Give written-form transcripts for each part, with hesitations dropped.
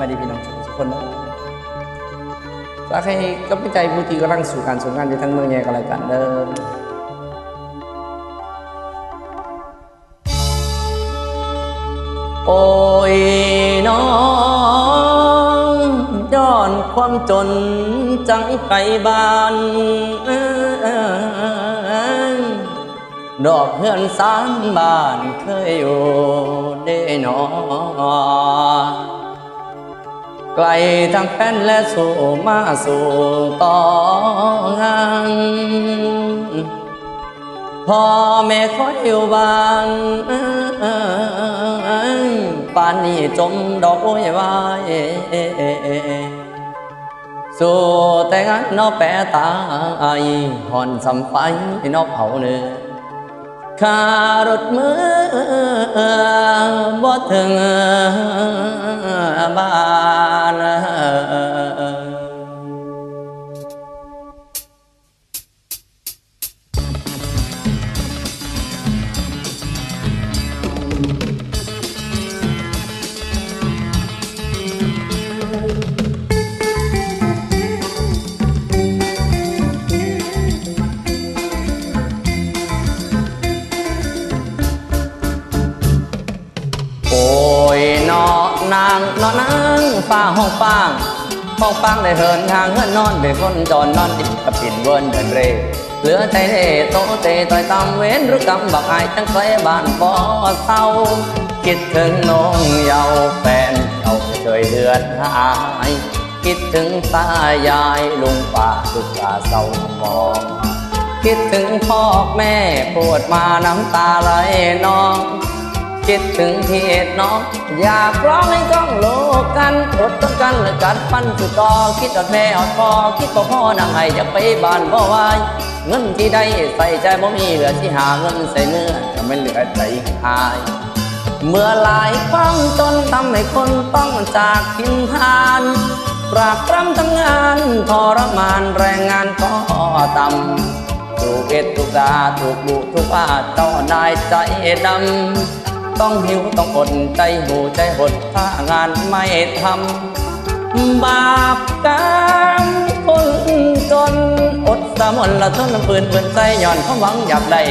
วัสดีพี่น้องทุกคนนะฝากให้กำลังใจผู้ที่กำลังสู่การส่งงานอยู่ทั้งเมืองใหญ่กันแล้วกันเด้อโอ้ยน้องย้อนความจนจังไกลบ้านดอกเฮือนสามบ้านเคยอยู่ได้หนอไกลทางแผ่นและสู่มาสู่ต่องานพ่อแม่คอยอยู่บ้านป่านนี้จมดอกโอ้ยวายสู่แต่งานนอแปะตายหอนสำไฟนอเผาเนื้อขารถมือบ่ถึงบ้านนางนอนนางฟ้าห้องฟางได้เหินทางเฮือนนอนได้คนจอนนอนดิบกับปิ่นเวินเดินเร่เหลือใจเร่โตเตต่อยตำเว้นหรือกำบักอายตั้งไกลบ้านบ่เศร้าคิดถึงน้องเยาแฟนเขาเคยเดือดหายคิดถึงตายายลุงป้าทุกตาเศร้ามองคิดถึงพ่อแม่ปวดมาน้ำตาไหลนองคิดถึงที่เหตุน้องอยากร้องให้ก้องโลกันอดต้องกันและกัดฟันสุดต่อคิดอดแม่อดพอคิดพ่อนั่งให้อยากไปบ้านบ่วายเงินที่ได้ใส่ใจบ่มีเหลือที่หาเงินใส่เนื้อจะไม่เหลือใจหายเมื่อหลายครั้งจนทำให้คนต้องจากถิ่นฐานปรากปรำทำงานทรมานแรงงานก็ต่ำถูกเอ็ดถูกด่าถูกบุถูกว่าเจ้านายใจดำต้องหิวต้องอดใจหูใจหดถ้างานไม่ทำบาปกรรมคนจนอดสะมนละทนน้ำปืนใจย่อนเขาหวังอยากได้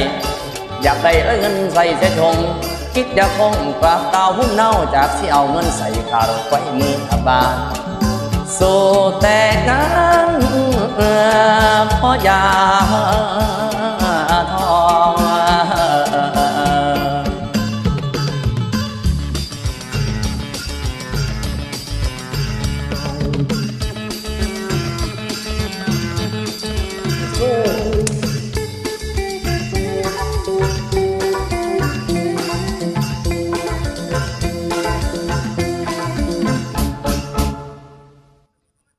แล้วเงินใส่เส้นทงคิดอยากคงกราบเตาหุ้มเน่าจากที่เอาเงินใส่คารถไว้มือทบาลสู่แต่งานพอยา